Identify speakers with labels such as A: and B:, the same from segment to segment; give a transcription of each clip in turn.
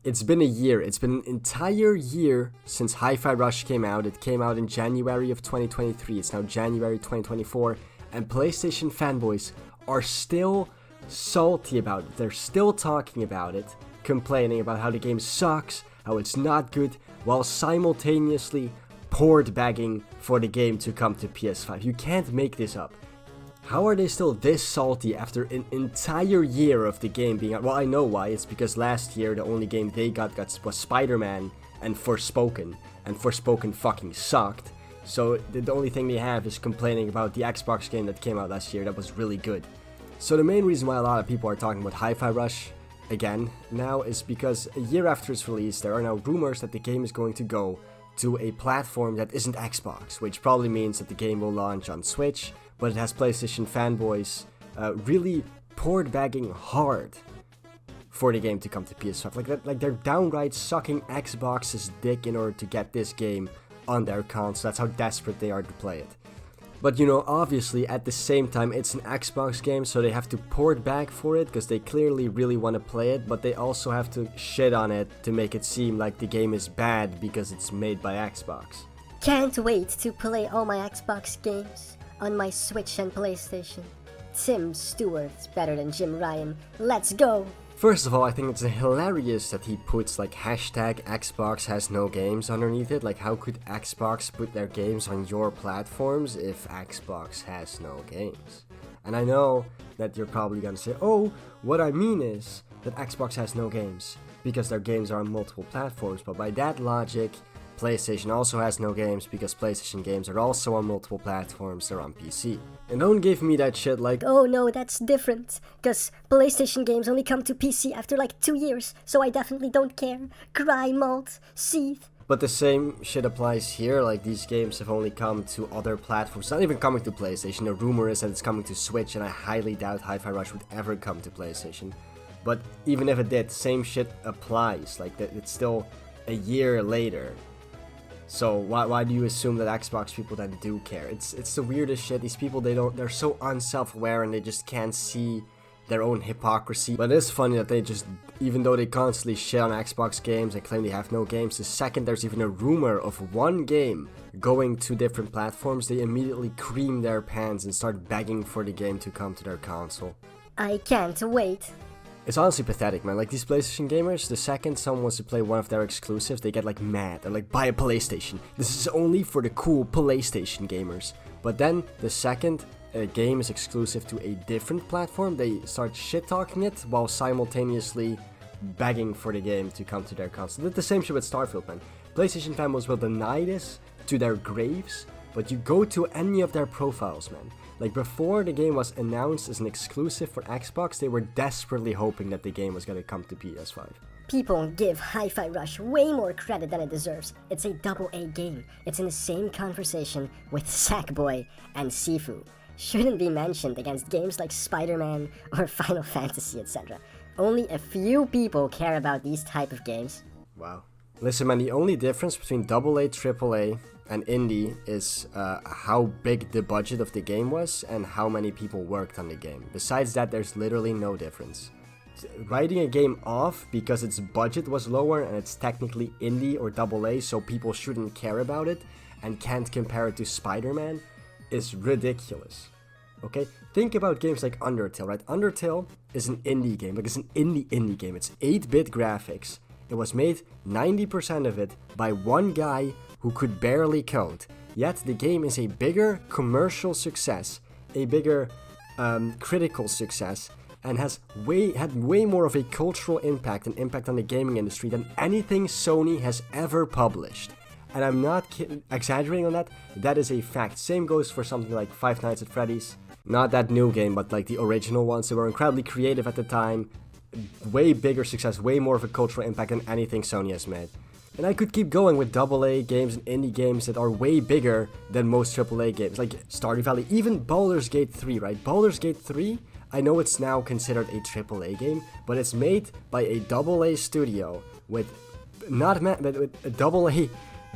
A: It's been a year. It's been an entire year since Hi-Fi Rush came out. It came out in January of 2023. It's now January 2024. And PlayStation fanboys are still salty about it. They're still talking about it, complaining about how the game sucks, how it's not good, while simultaneously port bagging for the game to come to PS5. You can't make this up. How are they still this salty after an entire year of the game being out? Well, I know why. It's because last year the only game they got was Spider-Man and Forspoken. And Forspoken fucking sucked. So the only thing they have is complaining about the Xbox game that came out last year that was really good. So the main reason why a lot of people are talking about Hi-Fi Rush again now is because a year after its release, there are now rumors that the game is going to go to a platform that isn't Xbox, which probably means that the game will launch on Switch, but it has PlayStation fanboys really port bagging hard for the game to come to PS5. Like they're downright sucking Xbox's dick in order to get this game on their console. That's how desperate they are to play it. But you know, obviously at the same time it's an Xbox game, so they have to port back for it because they clearly really want to play it, but they also have to shit on it to make it seem like the game is bad because it's made by Xbox.
B: Can't wait to play all my Xbox games on my Switch and PlayStation. Tim Stewart's better than Jim Ryan. Let's go!
A: First of all, I think it's hilarious that he puts like hashtag Xbox has no games underneath it. Like, how could Xbox put their games on your platforms if Xbox has no games? And I know that you're probably gonna say, oh, what I mean is that Xbox has no games because their games are on multiple platforms. But by that logic, PlayStation also has no games because PlayStation games are also on multiple platforms, they're on PC. And don't give me that shit like,
B: oh no, that's different, cause PlayStation games only come to PC after like 2 years, so I definitely don't care. Cry, malt, seethe.
A: But the same shit applies here, like these games have only come to other platforms, it's not even coming to PlayStation. The rumor is that it's coming to Switch, and I highly doubt Hi-Fi Rush would ever come to PlayStation. But even if it did, same shit applies, like it's still a year later. So why do you assume that Xbox people then do care? It's the weirdest shit. These people, they're so unself-aware and they just can't see their own hypocrisy. But it's funny that they just, even though they constantly shit on Xbox games and claim they have no games, the second there's even a rumor of one game going to different platforms, they immediately cream their pants and start begging for the game to come to their console.
B: I can't wait.
A: It's honestly pathetic, man. Like, these PlayStation gamers, the second someone wants to play one of their exclusives, they get like mad. They're like, buy a PlayStation. This is only for the cool PlayStation gamers. But then, the second a game is exclusive to a different platform, they start shit-talking it while simultaneously begging for the game to come to their console. Did the same shit with Starfield, man. PlayStation fanboys will deny this to their graves, but you go to any of their profiles, man. Like, before the game was announced as an exclusive for Xbox, they were desperately hoping that the game was gonna come to PS5.
B: People give Hi-Fi Rush way more credit than it deserves. It's a AA game. It's in the same conversation with Sackboy and Sifu. Shouldn't be mentioned against games like Spider-Man or Final Fantasy, etc. Only a few people care about these type of games.
A: Wow. Listen, man, the only difference between AA, AAA, and indie is how big the budget of the game was and how many people worked on the game. Besides that, there's literally no difference. Writing a game off because its budget was lower and it's technically indie or AA, so people shouldn't care about it and can't compare it to Spider-Man is ridiculous. Okay? Think about games like Undertale, right? Undertale is an indie game. Like, it's an indie game. It's 8-bit graphics. It was made 90% of it by one guy who could barely code. Yet the game is a bigger commercial success, a bigger critical success, and has had way more of a cultural impact and impact on the gaming industry than anything Sony has ever published. And I'm not exaggerating on that. That is a fact. Same goes for something like Five Nights at Freddy's. Not that new game, but like the original ones. They were incredibly creative at the time. Way bigger success, way more of a cultural impact than anything Sony has made. And I could keep going with AA games and indie games that are way bigger than most AAA games, like Stardew Valley, even Baldur's Gate 3, right? Baldur's Gate 3, I know it's now considered a AAA game, but it's made by a AA studio with with a AA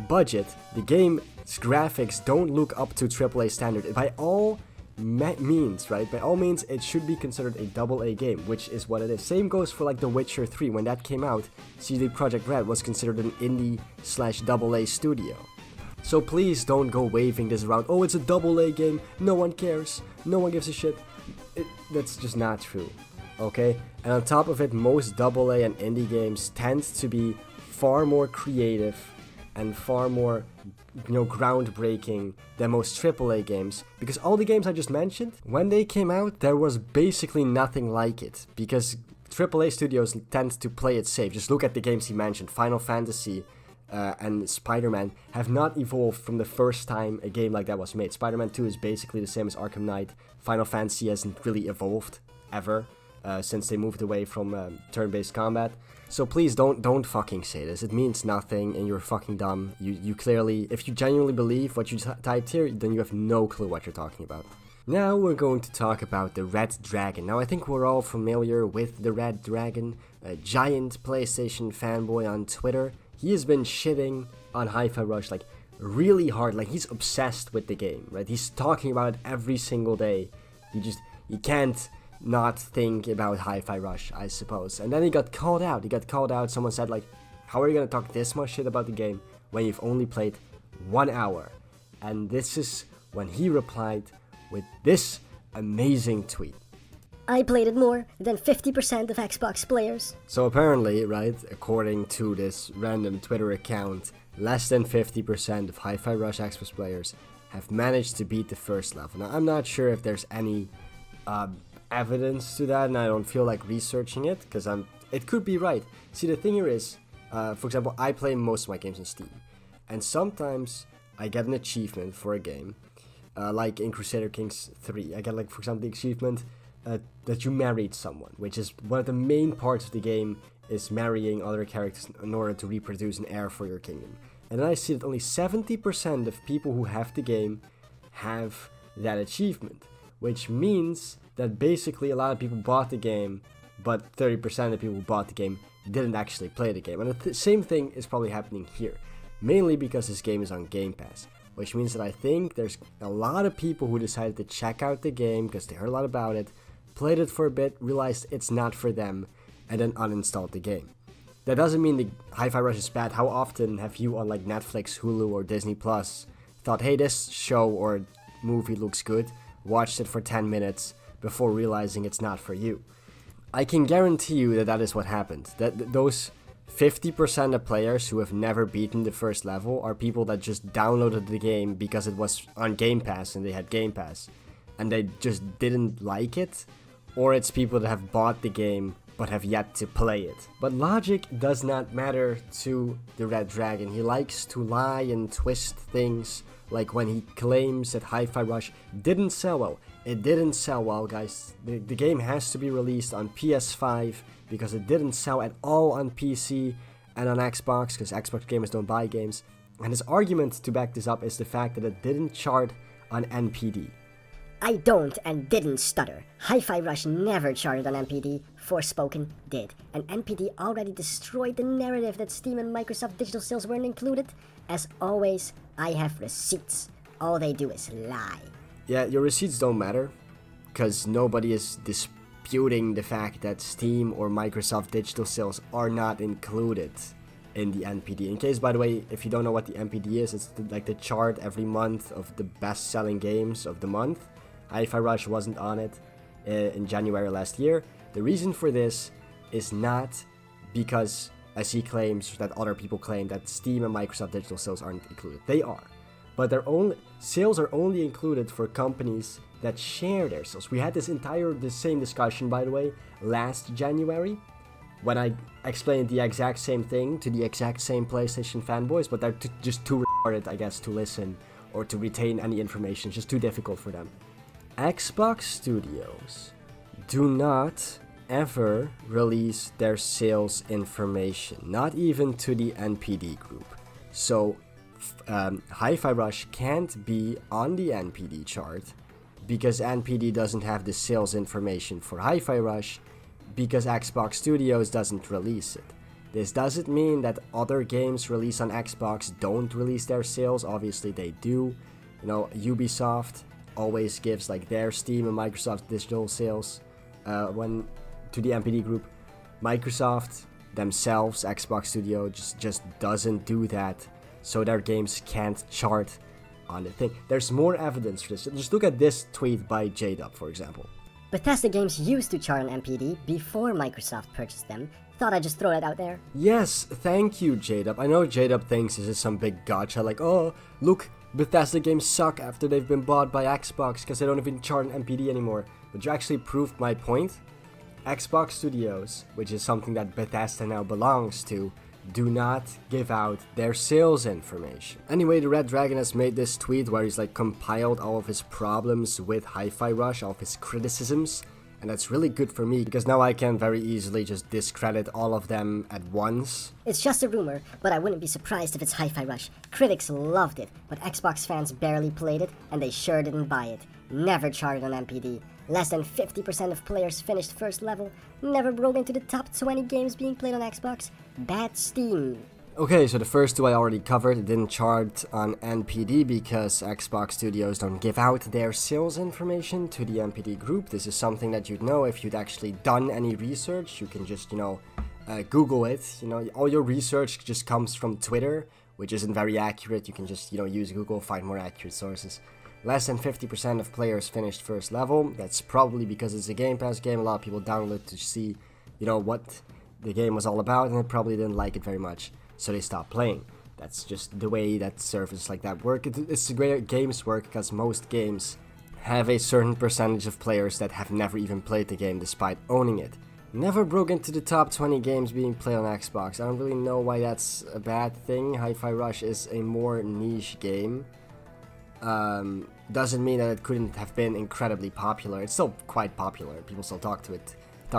A: budget. The game's graphics don't look up to AAA standard. By all means, right? By all means, it should be considered a AA game, which is what it is. Same goes for like The Witcher 3. When that came out, CD Projekt Red was considered an indie/AA studio. So please don't go waving this around. Oh, it's a AA game. No one cares. No one gives a shit. That's just not true. Okay? And on top of it, most AA and indie games tend to be far more creative and far more, groundbreaking than most AAA games, because all the games I just mentioned, when they came out, there was basically nothing like it, because AAA studios tend to play it safe. Just look at the games he mentioned. Final Fantasy and Spider-Man have not evolved from the first time a game like that was made. Spider-Man 2 is basically the same as Arkham Knight. Final Fantasy hasn't really evolved ever since they moved away from turn-based combat. So please don't fucking say this. It means nothing and you're fucking dumb. You clearly, if you genuinely believe what you typed here, then you have no clue what you're talking about. Now we're going to talk about the Red Dragon. Now I think we're all familiar with the Red Dragon, a giant PlayStation fanboy on Twitter. He has been shitting on Hi-Fi Rush like really hard, like he's obsessed with the game, right? He's talking about it every single day. He can't not think about Hi-Fi Rush, I suppose. And then he got called out. Someone said like, how are you gonna talk this much shit about the game when you've only played 1 hour? And this is when he replied with this amazing tweet.
B: I played it more than 50% of Xbox players.
A: So apparently, right, according to this random Twitter account, less than 50% of Hi-Fi Rush Xbox players have managed to beat the first level. Now, I'm not sure if there's any evidence to that, and I don't feel like researching it, because it could be right. See, the thing here is, for example, I play most of my games on Steam, and sometimes I get an achievement for a game, like in Crusader Kings 3. I get, like, for example, the achievement that you married someone, which is one of the main parts of the game, is marrying other characters in order to reproduce an heir for your kingdom. And then I see that only 70% of people who have the game have that achievement, which means that basically a lot of people bought the game, but 30% of the people who bought the game didn't actually play the game. And the same thing is probably happening here, mainly because this game is on Game Pass, which means that I think there's a lot of people who decided to check out the game because they heard a lot about it, played it for a bit, realized it's not for them, and then uninstalled the game. That doesn't mean the Hi-Fi Rush is bad. How often have you on like Netflix, Hulu, or Disney Plus thought, hey, this show or movie looks good, watched it for 10 minutes before realizing it's not for you? I can guarantee you that is what happened. That those 50% of players who have never beaten the first level are people that just downloaded the game because it was on Game Pass and they had Game Pass, and they just didn't like it, or it's people that have bought the game but have yet to play it. But logic does not matter to the Red Dragon. He likes to lie and twist things, like when he claims that Hi-Fi Rush didn't sell well. It didn't sell well, guys. The game has to be released on PS5 because it didn't sell at all on PC and on Xbox, because Xbox gamers don't buy games. And his argument to back this up is the fact that it didn't chart on NPD.
B: I don't and didn't stutter. Hi-Fi Rush never charted on NPD, Forspoken did. And NPD already destroyed the narrative that Steam and Microsoft digital sales weren't included. As always, I have receipts. All they do is lie.
A: Yeah, your receipts don't matter, because nobody is disputing the fact that Steam or Microsoft digital sales are not included in the NPD. In case, by the way, if you don't know what the NPD is, it's like the chart every month of the best-selling games of the month. Hi-Fi Rush wasn't on it in January last year. The reason for this is not because, as he claims, that other people claim, that Steam and Microsoft digital sales aren't included. They are. But sales are only included for companies that share their sales. We had the same discussion, by the way, last January, when I explained the exact same thing to the exact same PlayStation fanboys, but they're just too retarded, I guess, to listen or to retain any information. It's just too difficult for them. Xbox studios do not ever release their sales information, not even to the NPD group. So Hi-Fi Rush can't be on the NPD chart because NPD doesn't have the sales information for Hi-Fi Rush, because Xbox Studios doesn't release it. This doesn't mean that other games released on Xbox don't release their sales. Obviously they do. You know, Ubisoft always gives like their Steam and Microsoft digital sales when to the NPD group. Microsoft themselves, Xbox Studio, just doesn't do that, so their games can't chart on the thing. There's more evidence for this. Just look at this tweet by JDub, for example.
B: Bethesda games used to chart on NPD before Microsoft purchased them. Thought I'd just throw that out there.
A: Yes, thank you, JDub. I know JDub thinks this is some big gotcha, like, oh, look, Bethesda games suck after they've been bought by Xbox because they don't even chart on NPD anymore. But you actually proved my point. Xbox Studios, which is something that Bethesda now belongs to, do not give out their sales information. Anyway, the Red Dragon has made this tweet where he's like compiled all of his problems with Hi-Fi Rush, all of his criticisms, and that's really good for me because now I can very easily just discredit all of them at once.
B: It's just a rumor, but I wouldn't be surprised if it's Hi-Fi Rush. Critics loved it, but Xbox fans barely played it, and they sure didn't buy it. Never charted on NPD. Less than 50% of players finished first level. Never broke into the top 20 games being played on Xbox. Bad Steam.
A: Okay, so the first two I already covered. It didn't chart on NPD because Xbox Studios don't give out their sales information to the NPD group. This is something that you'd know if you'd actually done any research. You can just, Google it. All your research just comes from Twitter, which isn't very accurate. You can just, use Google, find more accurate sources. Less than 50% of players finished first level. That's probably because it's a Game Pass game. A lot of people download to see, what the game was all about, and they probably didn't like it very much, so they stopped playing. That's just the way that services like that work. It's the way games work, because most games have a certain percentage of players that have never even played the game despite owning it. Never broke into the top 20 games being played on Xbox. I don't really know why that's a bad thing. Hi-Fi Rush is a more niche game. Doesn't mean that it couldn't have been incredibly popular. It's still quite popular. People still talk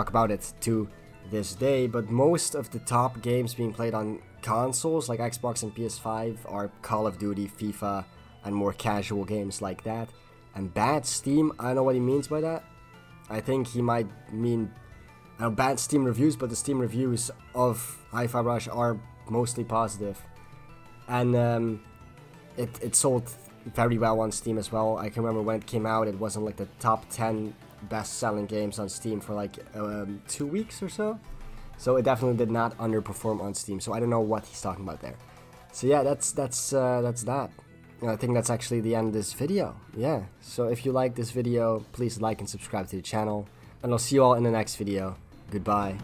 A: about it to this day, but most of the top games being played on consoles like Xbox and PS5 are Call of Duty, FIFA, and more casual games like that. And bad Steam, I don't know what he means by that. I think he might mean bad Steam reviews, but the Steam reviews of Hi-Fi Rush are mostly positive. And it sold very well on Steam as well. I can remember when it came out, it wasn't like the top 10 best-selling games on Steam for like 2 weeks or so. So it definitely did not underperform on Steam. So I don't know what he's talking about there. So yeah, that's that. I think that's actually the end of this video. Yeah. So if you like this video, please like and subscribe to the channel, and I'll see you all in the next video. Goodbye.